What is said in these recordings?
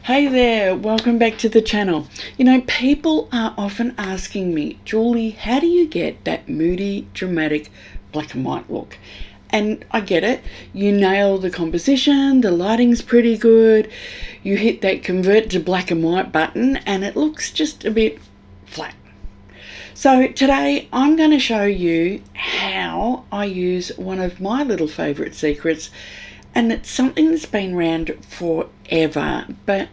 Hey there, welcome back to the channel. You know, people are often asking me, Julie, how do you get that moody, dramatic black and white look? And I get it. You nail the composition, the lighting's pretty good, you hit that convert to black and white button and it looks just a bit flat. So today I'm going to show you how I use one of my little favourite secrets, and it's something that's been around forever, but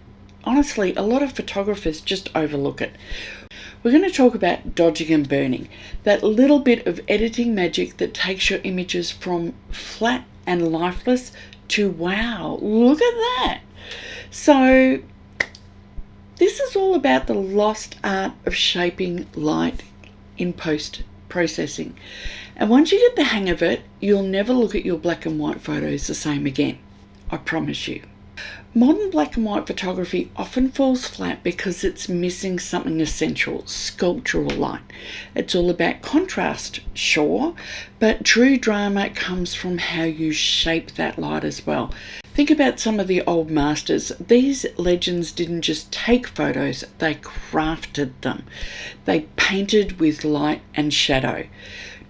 honestly a lot of photographers just overlook it. We're going to talk about dodging and burning, that little bit of editing magic that takes your images from flat and lifeless to wow, look at that. So this is all about the lost art of shaping light in post-processing. And once you get the hang of it, you'll never look at your black and white photos the same again. I promise you. Modern black and white photography often falls flat because it's missing something essential, sculptural light. It's all about contrast, sure, but true drama comes from how you shape that light as well. Think about some of the old masters. These legends didn't just take photos, they crafted them. They painted with light and shadow.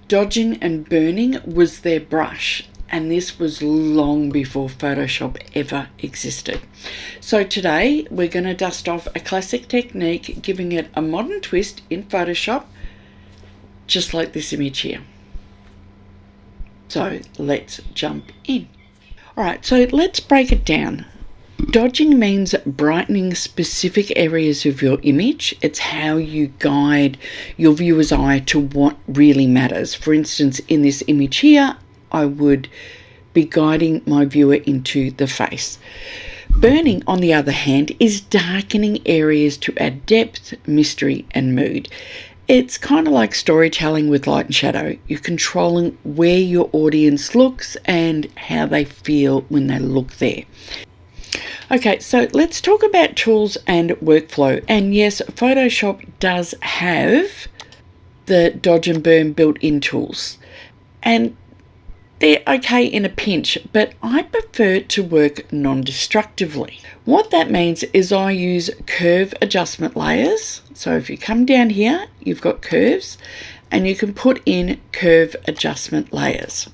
Dodging and burning was their brush, and this was long before Photoshop ever existed. So today we're going to dust off a classic technique, giving it a modern twist in Photoshop, just like this image here. So let's jump in. Alright, so let's break it down. Dodging means brightening specific areas of your image. It's how you guide your viewer's eye to what really matters. For instance, in this image here, I would be guiding my viewer into the face. Burning, on the other hand, is darkening areas to add depth, mystery, and mood. It's kind of like storytelling with light and shadow. You're controlling where your audience looks and how they feel when they look there. Okay, so let's talk about tools and workflow. And yes, Photoshop does have the dodge and burn built-in tools. And they're okay in a pinch, but I prefer to work non-destructively. What that means is I use curve adjustment layers. So if you come down here, you've got curves, and you can put in curve adjustment layers.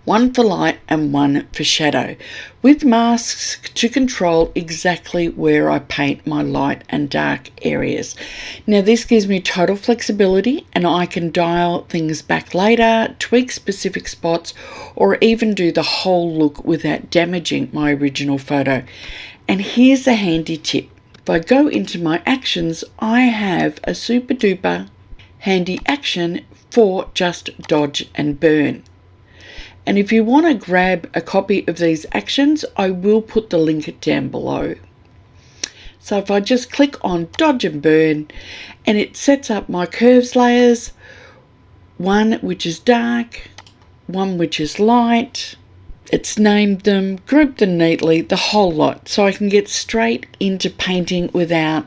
One for light and one for shadow, with masks to control exactly where I paint my light and dark areas. Now this gives me total flexibility, and I can dial things back later, tweak specific spots, or even do the whole look without damaging my original photo. And here's a handy tip. If I go into my actions, I have a super duper handy action for just dodge and burn. And if you want to grab a copy of these actions, I will put the link down below. So if I just click on dodge and burn, and it sets up my curves layers, one which is dark, one which is light. It's named them, grouped them neatly, the whole lot, so I can get straight into painting without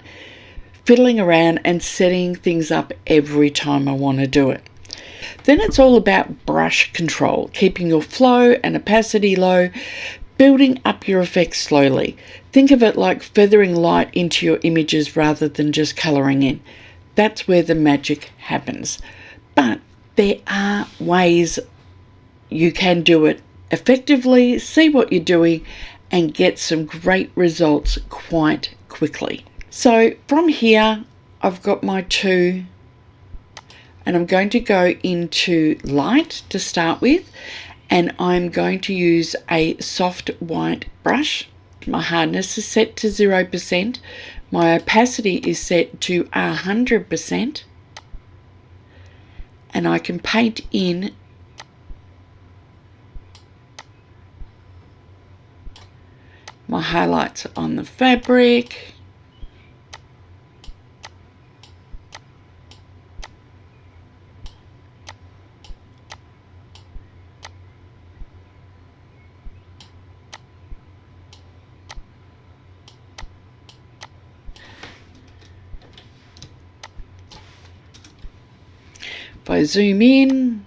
fiddling around and setting things up every time I want to do it. Then it's all about brush control, keeping your flow and opacity low, building up your effects slowly. Think of it like feathering light into your images rather than just colouring in. That's where the magic happens. But there are ways you can do it effectively, see what you're doing, and get some great results quite quickly. So from here, I've got my two, and I'm going to go into light to start with, and I'm going to use a soft white brush. My hardness is set to 0%. My opacity is set to 100%. And I can paint in my highlights on the fabric. If I zoom in,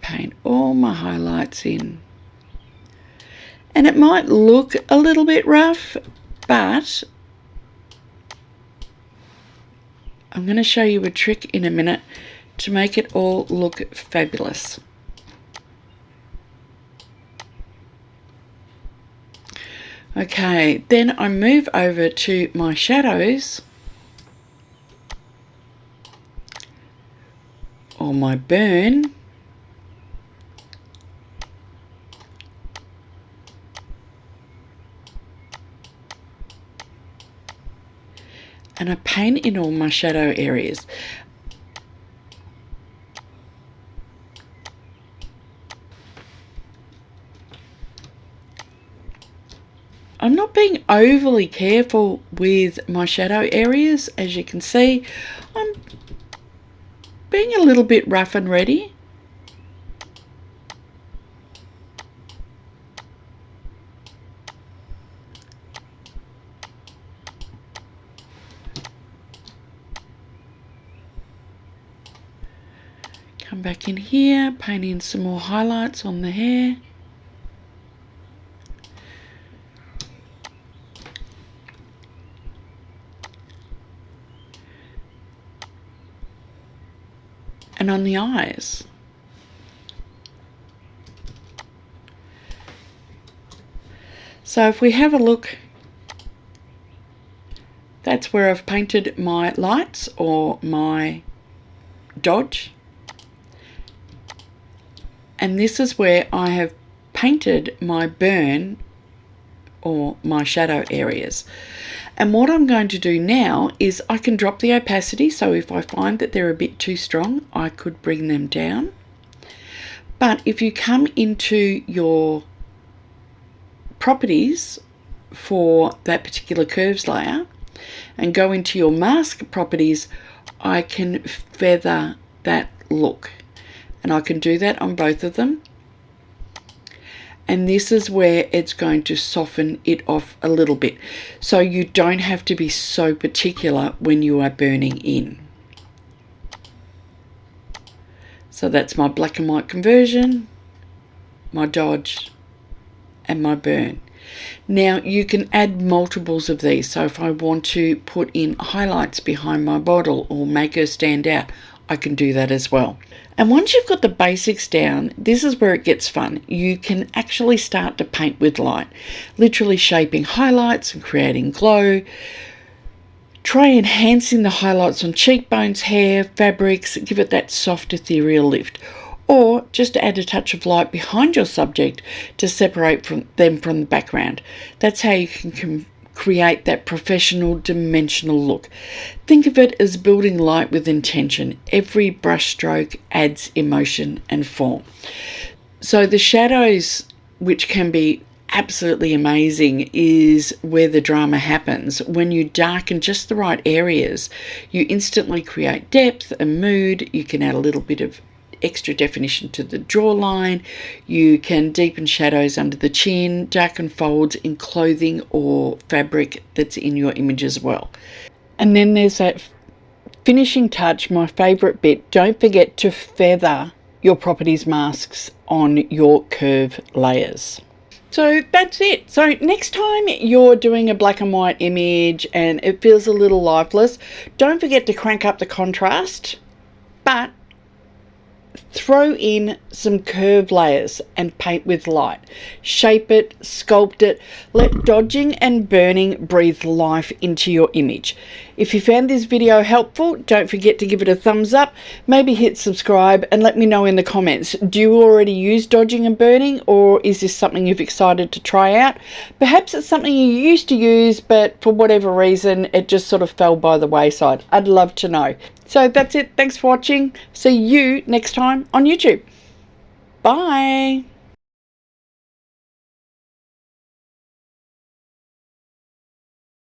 paint all all my highlights in. And it might look a little bit rough, but I'm going to show you a trick in a minute to make it all look fabulous. Okay, then I move over to my shadows or my burn. And I paint in all my shadow areas. I'm not being overly careful with my shadow areas. As you can see, I'm being a little bit rough and ready. Come back in here, paint in some more highlights on the hair. And on the eyes. So if we have a look, that's where I've painted my lights or my dodge. And this is where I have painted my burn or my shadow areas. And what I'm going to do now is I can drop the opacity, so if I find that they're a bit too strong, I could bring them down. But if you come into your properties for that particular curves layer and go into your mask properties, I can feather that look. And I can do that on both of them. And this is where it's going to soften it off a little bit. So you don't have to be so particular when you are burning in. So that's my black and white conversion, my dodge, and my burn. Now you can add multiples of these. So if I want to put in highlights behind my bottle or make her stand out, I can do that as well. And once you've got the basics down, this is where it gets fun. You can actually start to paint with light, literally shaping highlights and creating glow. Try enhancing the highlights on cheekbones, hair, fabrics, give it that soft ethereal lift. Or just add a touch of light behind your subject to separate them from the background. That's how you can create that professional dimensional look. Think of it as building light with intention. Every brush stroke adds emotion and form. So the shadows, which can be absolutely amazing, is where the drama happens. When you darken just the right areas, you instantly create depth and mood. You can add a little bit of extra definition to the jawline. You can deepen shadows under the chin, darken folds in clothing or fabric that's in your image as well. And then there's that finishing touch, my favorite bit. Don't forget to feather your properties masks on your curve layers. So that's it. So next time you're doing a black and white image and it feels a little lifeless, don't forget to crank up the contrast, but throw in some curve layers and paint with light. Shape it, sculpt it, let dodging and burning breathe life into your image. If you found this video helpful, don't forget to give it a thumbs up, maybe hit subscribe, and let me know in the comments. Do you already use dodging and burning, or is this something you've excited to try out? Perhaps it's something you used to use, but for whatever reason, it just sort of fell by the wayside. I'd love to know. So that's it. Thanks for watching. See you next time on YouTube. Bye.